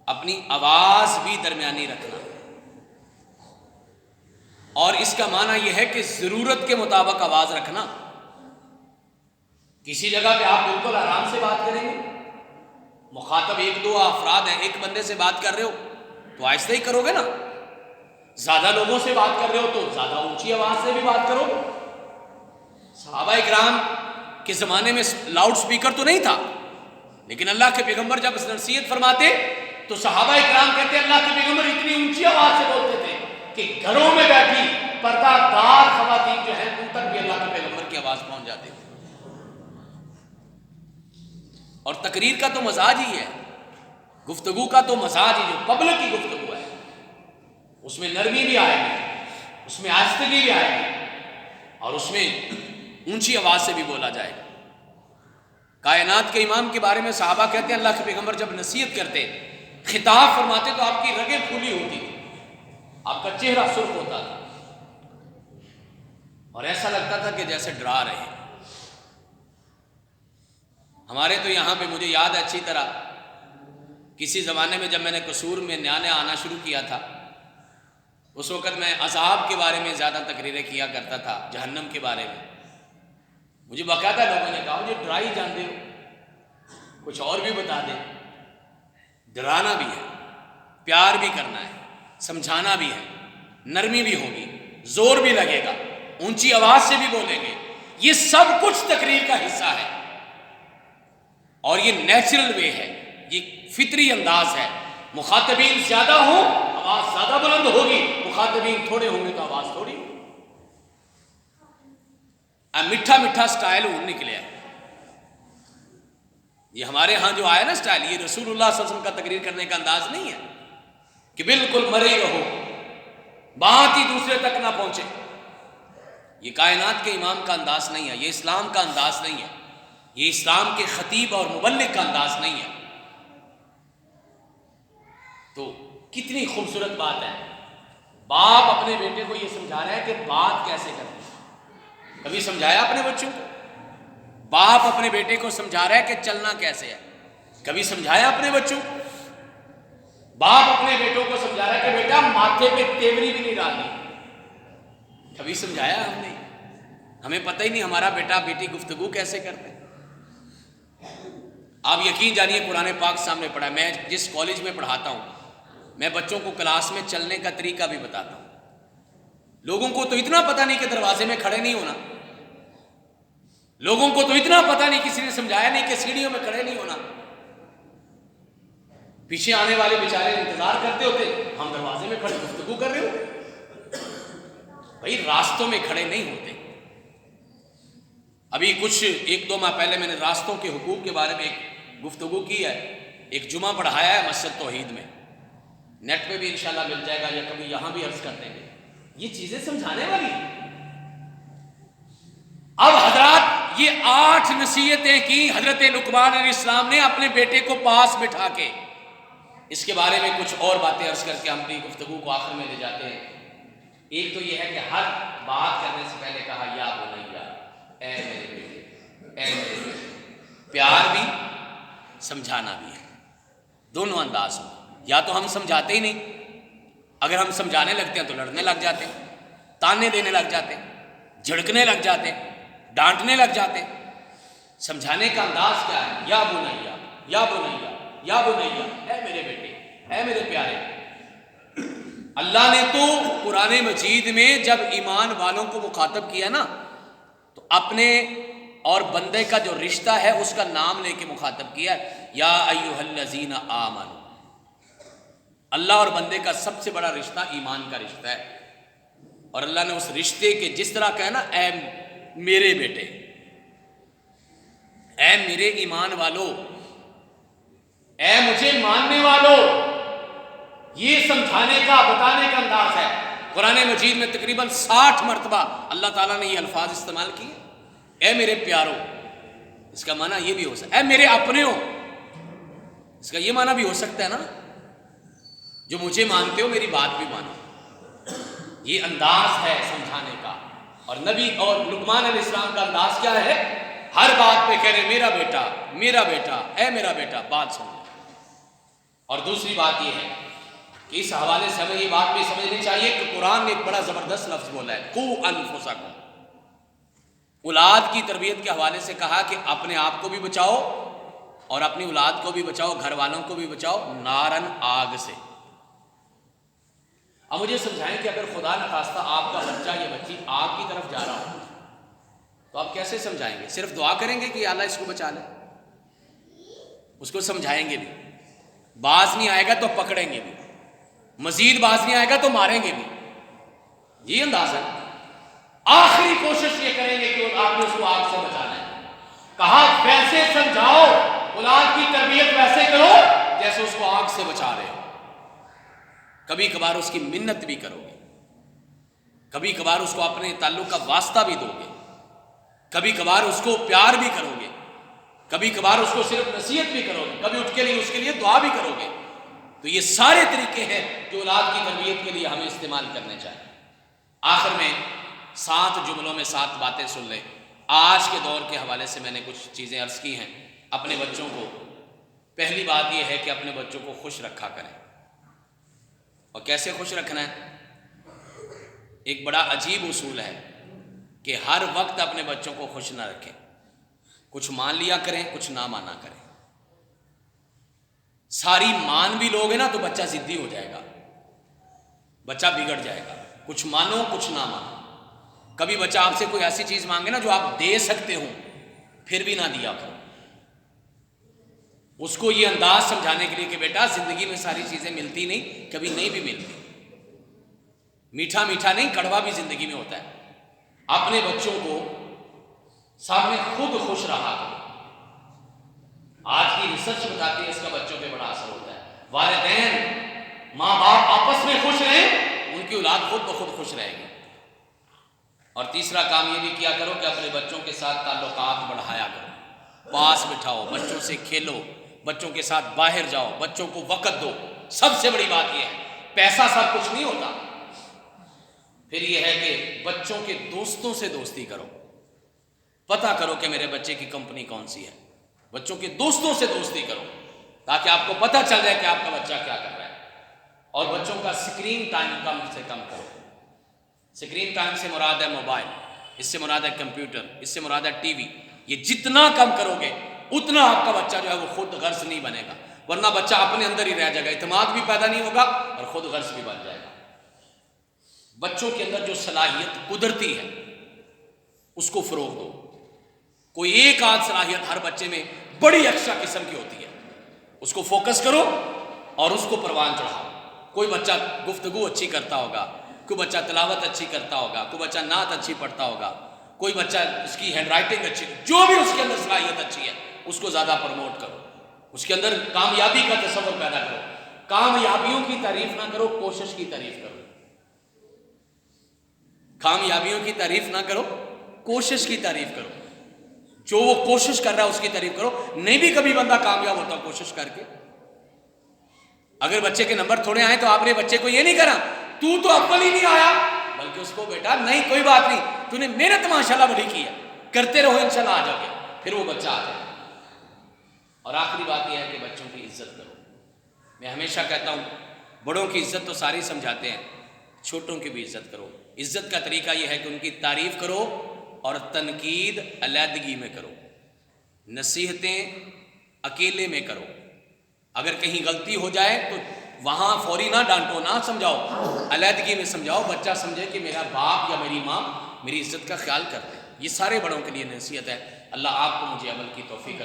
اپنی آواز بھی درمیانی رکھنا، اور اس کا معنی یہ ہے کہ ضرورت کے مطابق آواز رکھنا۔ کسی جگہ پہ آپ بالکل آرام سے بات کریں گے، مخاطب ایک دو افراد ہیں، ایک بندے سے بات کر رہے ہو تو آہستہ ہی کرو گے نا، زیادہ لوگوں سے بات کر رہے ہو تو زیادہ اونچی آواز سے بھی بات کرو۔ صحابہ اکرام کے زمانے میں لاؤڈ سپیکر تو نہیں تھا، لیکن اللہ کے پیغمبر جب نصیحت فرماتے تو صحابہ اکرام کہتے اللہ کے پیغمبر اتنی اونچی آواز سے بولتے تھے کہ گھروں میں بیٹھی پردہ دار خواتین جو ہیں ان تک بھی اللہ کے پیغمبر کی آواز پہنچ جاتی تھی۔ اور تقریر کا تو مزاج ہی ہے، گفتگو کا تو مزاج ہی، جو پبلک کی گفتگو ہے اس میں نرمی بھی آئے گی، اس میں آہستگی بھی آئے گی، اور اس میں اونچی آواز سے بھی بولا جائے گا۔ کائنات کے امام کے بارے میں صحابہ کہتے ہیں اللہ کے پیغمبر جب نصیحت کرتے، خطاب فرماتے تو آپ کی رگیں پھولی ہوتی تھی، آپ کا چہرہ سرخ ہوتا تھا، اور ایسا لگتا تھا کہ جیسے ڈرا رہے ہیں۔ ہمارے تو یہاں پہ مجھے یاد ہے اچھی طرح، کسی زمانے میں جب میں نے قصور میں نیا نیا آنا شروع کیا تھا، اس وقت میں عذاب کے بارے میں زیادہ تقریریں کیا کرتا تھا، جہنم کے بارے میں۔ مجھے باقاعدہ لوگوں نے کہا مجھے ڈرائی جانتے ہو، کچھ اور بھی بتا دیں۔ ڈرانا بھی ہے، پیار بھی کرنا ہے، سمجھانا بھی ہے، نرمی بھی ہوگی، زور بھی لگے گا، اونچی آواز سے بھی بولیں گے، یہ سب کچھ تقریر کا حصہ ہے، اور یہ نیچرل وے ہے، یہ فطری انداز ہے۔ مخاطبین زیادہ ہوں آواز زیادہ بلند ہوگی، مخاطبین تھوڑے ہوں گے تو آواز تھوڑی۔ میٹھا میٹھا سٹائل نکلے، یہ ہمارے ہاں جو آیا نا سٹائل، یہ رسول اللہ صلی اللہ علیہ وسلم کا تقریر کرنے کا انداز نہیں ہے کہ بالکل مرے ہی رہو، بات ہی دوسرے تک نہ پہنچے۔ یہ کائنات کے امام کا انداز نہیں ہے، یہ اسلام کا انداز نہیں ہے، یہ اسلام کے خطیب اور مبلغ کا انداز نہیں ہے۔ تو کتنی خوبصورت بات ہے، باپ اپنے بیٹے کو یہ سمجھا رہا ہے کہ بات کیسے کرنی ہے۔ کبھی سمجھایا اپنے بچوں کو؟ باپ اپنے بیٹے کو سمجھا رہا ہے کہ چلنا کیسے ہے، کبھی سمجھایا اپنے بچوں کو؟ باپ اپنے بیٹوں کو سمجھا رہا ہے کہ بیٹا ماتھے پہ تیوری بھی نہیں ڈالنی، کبھی سمجھایا ہم نے؟ ہمیں پتہ ہی نہیں ہمارا بیٹا بیٹی گفتگو کیسے کرتے۔ آپ یقین جانیے قرآن پاک سامنے پڑھا ہے، میں جس کالج میں پڑھاتا ہوں میں بچوں کو کلاس میں چلنے کا طریقہ بھی بتاتا ہوں۔ لوگوں کو تو اتنا پتہ نہیں کہ دروازے میں کھڑے نہیں ہونا، لوگوں کو تو اتنا پتہ نہیں، کسی نے سمجھایا نہیں کہ سیڑھیوں میں کھڑے نہیں ہونا۔ پیچھے آنے والے بیچارے انتظار کرتے ہوتے، ہم دروازے میں کھڑے گفتگو کر رہے ہو، بھائی راستوں میں کھڑے نہیں ہوتے۔ ابھی کچھ ایک دو ماہ پہلے میں نے راستوں کے حقوق کے بارے میں ایک گفتگو کی ہے، ایک جمعہ پڑھایا ہے مسجد توحید میں، نیٹ پہ بھی انشاءاللہ مل جائے گا یا کبھی یہاں بھی عرض کر دیں گے۔ یہ چیزیں سمجھانے والی ہیں۔ اب حضرات یہ 8 نصیحتیں کی حضرت لقمان علیہ السلام نے اپنے بیٹے کو پاس بٹھا کے۔ اس کے بارے میں کچھ اور باتیں عرض کر کے ہم اپنی گفتگو کو آخر میں لے جاتے ہیں۔ ایک تو یہ ہے کہ ہر بات کرنے سے پہلے کہا یا بنیا، اے میرے بیٹے، اے میرے بیٹے، پیار بھی سمجھانا بھی ہے، دونوں انداز میں۔ یا تو ہم سمجھاتے ہی نہیں، اگر ہم سمجھانے لگتے ہیں تو لڑنے لگ جاتے ہیں، تانے دینے لگ جاتے ہیں، جھڑکنے لگ جاتے ہیں، ڈانٹنے لگ جاتے ہیں۔ سمجھانے کا انداز کیا ہے؟ یا بنیا، یا بنیا، یا بنیا، اے میرے بیٹے، اے میرے پیارے۔ اللہ نے تو قرآن مجید میں جب ایمان والوں کو مخاطب کیا نا تو اپنے اور بندے کا جو رشتہ ہے اس کا نام لے کے مخاطب کیا، یا ایھا الذین آمنوا۔ اللہ اور بندے کا سب سے بڑا رشتہ ایمان کا رشتہ ہے، اور اللہ نے اس رشتے کے جس طرح کہا نا اے میرے بیٹے، اے میرے ایمان والو، اے مجھے ماننے والو، یہ سمجھانے کا بتانے کا انداز ہے۔ قرآن مجید میں تقریباً 60 مرتبہ اللہ تعالیٰ نے یہ الفاظ استعمال کیے، اے میرے پیارو۔ اس کا معنی یہ بھی ہو سکتا ہے اے میرے اپنے ہو، اس کا یہ معنی بھی ہو سکتا ہے نا جو مجھے مانتے ہو میری بات بھی مانو۔ یہ انداز ہے سمجھانے کا، اور نبی اور لقمان علیہ السلام کا انداز کیا ہے؟ ہر بات پہ کہہ رہے میرا بیٹا، میرا بیٹا، اے میرا بیٹا، بات سن لو۔ اور دوسری بات یہ ہے کہ اس حوالے سے ہمیں یہ بات بھی سمجھنی چاہیے کہ قرآن نے ایک بڑا زبردست لفظ بولا ہے، قُوا أَنفُسَكُمْ۔ اولاد کی تربیت کے حوالے سے کہا کہ اپنے آپ کو بھی بچاؤ اور اپنی اولاد کو بھی بچاؤ، گھر والوں کو بھی بچاؤ نارن آگ سے۔ اب مجھے سمجھائیں کہ اگر خدا نخواستہ آپ کا بچہ یا بچی آگ کی طرف جا رہا ہو تو آپ کیسے سمجھائیں گے؟ صرف دعا کریں گے کہ اللہ اس کو بچا لے؟ اس کو سمجھائیں گے بھی، باز نہیں آئے گا تو پکڑیں گے بھی، مزید باز نہیں آئے گا تو ماریں گے بھی، یہ انداز ہے۔ آخری کوشش یہ کریں گے کہ آپ نے اس کو آگ سے بچانا ہے۔ کہا ویسے سمجھاؤ، اولاد کی تربیت ویسے کرو جیسے اس کو آگ سے بچا رہے ہو۔ کبھی کبھار اس کی منت بھی کرو گے، کبھی کبھار اس کو اپنے تعلق کا واسطہ بھی دو گے، کبھی کبھار اس کو پیار بھی کرو گے، کبھی کبھار اس کو صرف نصیحت بھی کرو گے، کبھی اس کے لیے دعا بھی کرو گے۔ تو یہ سارے طریقے ہیں جو اولاد کی تربیت کے لیے ہمیں استعمال کرنے چاہیے۔ آخر میں 7 جملوں میں 7 باتیں سن لیں۔ آج کے دور کے حوالے سے میں نے کچھ چیزیں عرض کی ہیں اپنے بچوں کو۔ پہلی بات یہ ہے کہ اپنے بچوں کو خوش رکھا کریں۔ اور کیسے خوش رکھنا ہے؟ ایک بڑا عجیب اصول ہے کہ ہر وقت اپنے بچوں کو خوش نہ رکھیں، کچھ مان لیا کریں، کچھ نہ مانا کریں۔ ساری مان بھی لوگے نا تو بچہ ضدی ہو جائے گا، بچہ بگڑ جائے گا۔ کچھ مانو کچھ نہ مانو۔ کبھی بچہ آپ سے کوئی ایسی چیز مانگے نا جو آپ دے سکتے ہو، پھر بھی نہ دیا کرو۔ اس کو یہ انداز سمجھانے کے لیے کہ بیٹا زندگی میں ساری چیزیں ملتی نہیں، کبھی نہیں بھی ملتی، میٹھا میٹھا نہیں کڑوا بھی زندگی میں ہوتا ہے۔ اپنے بچوں کو سامنے خود خوش رہا کرو۔ آج کی ریسرچ بتاتی ہے اس کا بچوں پہ بڑا اثر ہوتا ہے۔ والدین ماں باپ آپس میں خوش رہیں، ان کی اولاد خود بخود خوش رہے گی۔ اور تیسرا کام یہ بھی کیا کرو کہ اپنے بچوں کے ساتھ تعلقات بڑھایا کرو، پاس بٹھاؤ، بچوں سے کھیلو، بچوں کے ساتھ باہر جاؤ، بچوں کو وقت دو۔ سب سے بڑی بات یہ ہے، پیسہ سب کچھ نہیں ہوتا۔ پھر یہ ہے کہ بچوں کے دوستوں سے دوستی کرو، پتہ کرو کہ میرے بچے کی کمپنی کون سی ہے، بچوں کے دوستوں سے دوستی کرو تاکہ آپ کو پتہ چل جائے کہ آپ کا بچہ کیا کر رہا ہے۔ اور بچوں کا سکرین ٹائم کم سے کم کرو۔ سکرین ٹائم سے مراد ہے موبائل، اس سے مراد ہے کمپیوٹر، اس سے مراد ہے ٹی وی۔ یہ جتنا کم کرو گے اتنا آپ کا بچہ جو ہے وہ خود غرض نہیں بنے گا، ورنہ بچہ اپنے اندر ہی رہ جائے گا، اعتماد بھی پیدا نہیں ہوگا اور خود غرض بھی بن جائے گا۔ بچوں کے اندر جو صلاحیت قدرتی ہے اس کو فروغ دو۔ کوئی ایک آدھ صلاحیت ہر بچے میں بڑی ایکسٹرا قسم کی ہوتی ہے، اس کو فوکس کرو اور اس کو پروان چڑھاؤ۔ کوئی بچہ گفتگو اچھی کرتا ہوگا، کوئی بچہ تلاوت اچھی کرتا ہوگا، کوئی بچہ نعت اچھی پڑھتا ہوگا، کوئی بچہ اس کی ہینڈ رائٹنگ اچھی، جو بھی اس کے اندر صلاحیت اچھی ہے اس کو زیادہ پروموٹ کرو، اس کے اندر کامیابی کا تصور پیدا کرو۔ کامیابیوں کی تعریف نہ کرو، کوشش کی تعریف کرو۔ کامیابیوں کی تعریف نہ کرو، کوشش کی تعریف کرو۔ جو وہ کوشش کر رہا ہے اس کی تعریف کرو۔ نہیں بھی کبھی بندہ کامیاب ہوتا کوشش کر کے۔ اگر بچے کے نمبر تھوڑے آئے تو آپ نے بچے کو یہ نہیں کرا تو اول ہی نہیں آیا، بلکہ اس کو بیٹا نہیں کوئی بات نہیں، تو نے محنت ماشاءاللہ بڑی کی ہے، کرتے رہو انشاءاللہ آ جاؤ گے، پھر وہ بچہ آ جائے۔ اور آخری بات یہ ہے کہ بچوں کی عزت کرو۔ میں ہمیشہ کہتا ہوں بڑوں کی عزت تو ساری سمجھاتے ہیں، چھوٹوں کی بھی عزت کرو۔ عزت کا طریقہ یہ ہے کہ ان کی تعریف کرو اور تنقید علیحدگی میں کرو، نصیحتیں اکیلے میں کرو۔ اگر کہیں غلطی ہو جائے تو وہاں فوری نہ ڈانٹو، نہ سمجھاؤ، علیحدگی میں سمجھاؤ، بچہ سمجھے کہ میرا باپ یا میری ماں میری عزت کا خیال کرتے ہیں۔ یہ سارے بڑوں کے لیے نصیحت ہے۔ اللہ آپ کو مجھے عمل کی توفیق